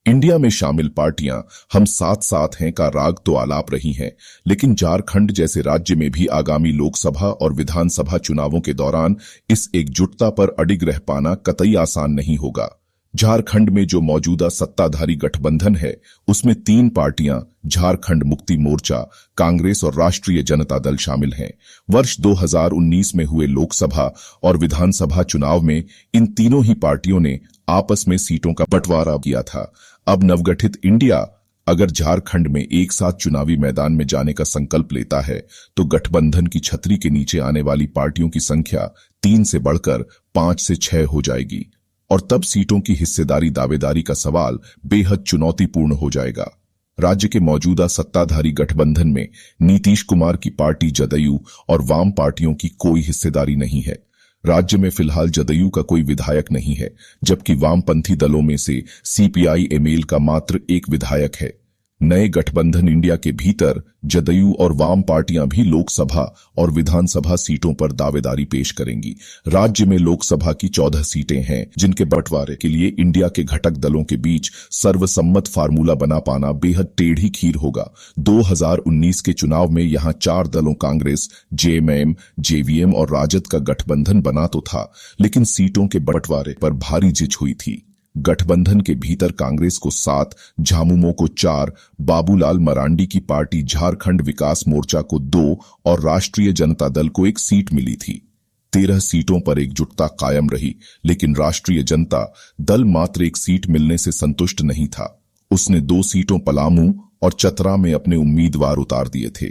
India में शामिल पार्टियां हम साथ साथ हैं का राग तो आलाप रही हैं, लेकिन झारखंड जैसे राज्य में भी आगामी लोकसभा और विधानसभा चुनावों के दौरान इस एकजुटता पर अडिग रह पाना कतई आसान नहीं होगा। झारखंड में जो मौजूदा सत्ताधारी गठबंधन है, उसमें 3 पार्टियां झारखंड मुक्ति मोर्चा, कांग्रेस और राष्ट्रीय जनता दल शामिल हैं। वर्ष 2019 में हुए लोकसभा और विधानसभा चुनाव में इन तीनों ही पार्टियों ने आपस में सीटों का बंटवारा किया था। अब नवगठित इंडिया अगर झारखंड में एक साथ चुनावी मैदान में जाने का संकल्प लेता है, तो गठबंधन की छतरी के नीचे आने वाली पार्टियों की संख्या 3 से बढ़कर 5 से 6 हो जाएगी और तब सीटों की हिस्सेदारी दावेदारी का सवाल बेहद चुनौतीपूर्ण हो जाएगा। राज्य के मौजूदा सत्ताधारी गठबंधन में नीतीश कुमार की पार्टी जदयू और वाम पार्टियों की कोई हिस्सेदारी नहीं है। राज्य में फिलहाल जदयू का कोई विधायक नहीं है, जबकि वामपंथी दलों में से सीपीआई-एमएल का मात्र एक विधायक है। नए गठबंधन इंडिया के भीतर जदयू और वाम पार्टियां भी लोकसभा और विधानसभा सीटों पर दावेदारी पेश करेंगी। राज्य में लोकसभा की 14 सीटें हैं, जिनके बंटवारे के लिए इंडिया के घटक दलों के बीच सर्वसम्मत फार्मूला बना पाना बेहद टेढ़ी खीर होगा। 2019 के चुनाव में यहां 4 दलों कांग्रेस, जेएमएम, जेवीएम और राजद का गठबंधन बना तो था, लेकिन सीटों के बंटवारे पर भारी जिद हुई थी। गठबंधन के भीतर कांग्रेस को 7, झामुमो को 4, बाबूलाल मरांडी की पार्टी झारखंड विकास मोर्चा को 2 और राष्ट्रीय जनता दल को 1 सीट मिली थी। 13 सीटों पर एकजुटता कायम रही, लेकिन राष्ट्रीय जनता दल मात्र 1 सीट मिलने से संतुष्ट नहीं था। उसने 2 सीटों पलामू और चतरा में अपने उम्मीदवार उतार दिए थे।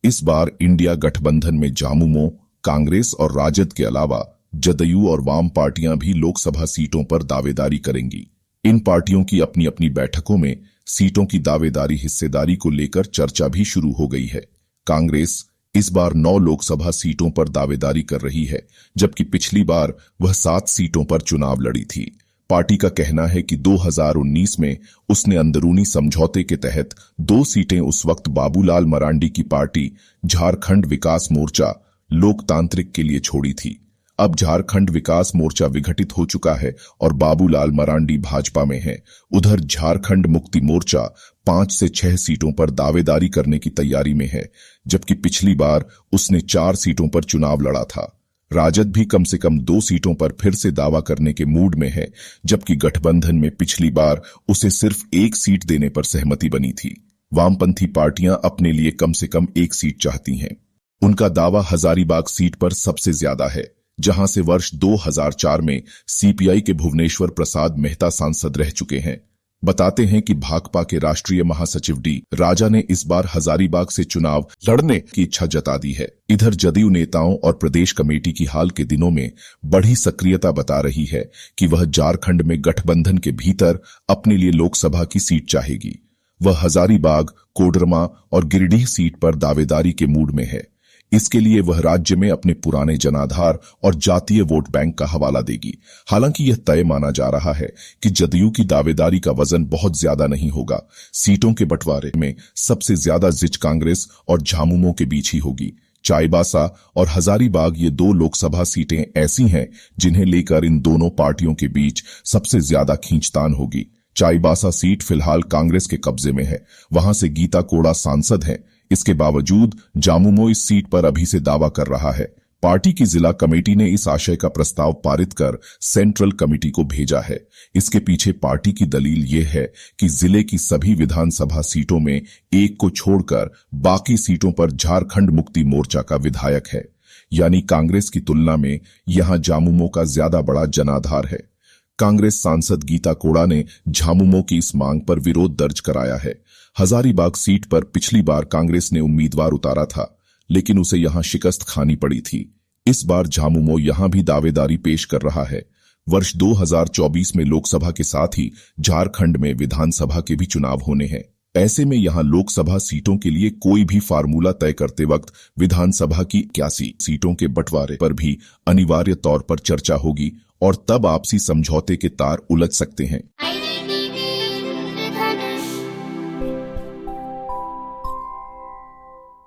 इस बार इंडिया गठबंधन में झामुमो, कांग्रेस और राजद के अलावा जदयू और वाम पार्टियां भी लोकसभा सीटों पर दावेदारी करेंगी। इन पार्टियों की अपनी अपनी बैठकों में सीटों की दावेदारी हिस्सेदारी को लेकर चर्चा भी शुरू हो गई है। कांग्रेस इस बार 9 लोकसभा सीटों पर दावेदारी कर रही है, जबकि पिछली बार वह 7 सीटों पर चुनाव लड़ी थी। पार्टी का कहना है कि 2019 में उसने अंदरूनी समझौते के तहत 2 सीटें उस वक्त बाबूलाल मरांडी की पार्टी झारखंड विकास मोर्चा लोकतांत्रिक के लिए छोड़ी थी। अब झारखंड विकास मोर्चा विघटित हो चुका है और बाबूलाल मरांडी भाजपा में है। उधर झारखंड मुक्ति मोर्चा 5 से 6 सीटों पर दावेदारी करने की तैयारी में है, जबकि पिछली बार उसने 4 सीटों पर चुनाव लड़ा था। राजद भी कम से कम 2 सीटों पर फिर से दावा करने के मूड में है, जबकि गठबंधन में पिछली बार उसे सिर्फ 1 सीट देने पर सहमति बनी थी। वामपंथी पार्टियां अपने लिए कम से कम 1 सीट चाहती हैं। उनका दावा हजारीबाग सीट पर सबसे ज्यादा है, जहां से वर्ष 2004 में सीपीआई के भुवनेश्वर प्रसाद मेहता सांसद रह चुके हैं। बताते हैं कि भाकपा के राष्ट्रीय महासचिव डी राजा ने इस बार हजारीबाग से चुनाव लड़ने की इच्छा जता दी है। इधर जदयू नेताओं और प्रदेश कमेटी की हाल के दिनों में बड़ी सक्रियता बता रही है कि वह झारखंड में गठबंधन के भीतर अपने लिए लोकसभा की सीट चाहेगी। वह हजारीबाग, कोडरमा और गिरिडीह सीट पर दावेदारी के मूड में है। इसके लिए वह राज्य में अपने पुराने जनाधार और जातीय वोट बैंक का हवाला देगी। हालांकि यह तय माना जा रहा है कि जदयू की दावेदारी का वजन बहुत ज्यादा नहीं होगा। सीटों के बंटवारे में सबसे ज्यादा जिच कांग्रेस और झामुमो के बीच ही होगी। चाईबासा और हजारीबाग ये 2 लोकसभा सीटें ऐसी हैं जिन्हें लेकर इन दोनों पार्टियों के बीच सबसे ज्यादा खींचतान होगी। चाईबासा सीट फिलहाल कांग्रेस के कब्जे में है, वहां से गीता कोड़ा सांसद हैं। इसके बावजूद झामुमो इस सीट पर अभी से दावा कर रहा है। पार्टी की जिला कमेटी ने इस आशय का प्रस्ताव पारित कर सेंट्रल कमेटी को भेजा है। इसके पीछे पार्टी की दलील ये है कि जिले की सभी विधानसभा सीटों में एक को छोड़कर बाकी सीटों पर झारखंड मुक्ति मोर्चा का विधायक है, यानी कांग्रेस की तुलना में यहां झामुमो का ज्यादा बड़ा जनाधार है। कांग्रेस सांसद गीता कोड़ा ने झामुमो की इस मांग पर विरोध दर्ज कराया है। हजारीबाग सीट पर पिछली बार कांग्रेस ने उम्मीदवार उतारा था, लेकिन उसे यहां शिकस्त खानी पड़ी थी। इस बार झामुमो यहां भी दावेदारी पेश कर रहा है। वर्ष 2024 में लोकसभा के साथ ही झारखंड में विधानसभा के भी चुनाव होने हैं। ऐसे में यहां लोकसभा सीटों के लिए कोई भी फार्मूला तय करते वक्त विधानसभा की 81 सीटों के बंटवारे पर भी अनिवार्य तौर पर चर्चा होगी और तब आपसी समझौते के तार उलझ सकते हैं।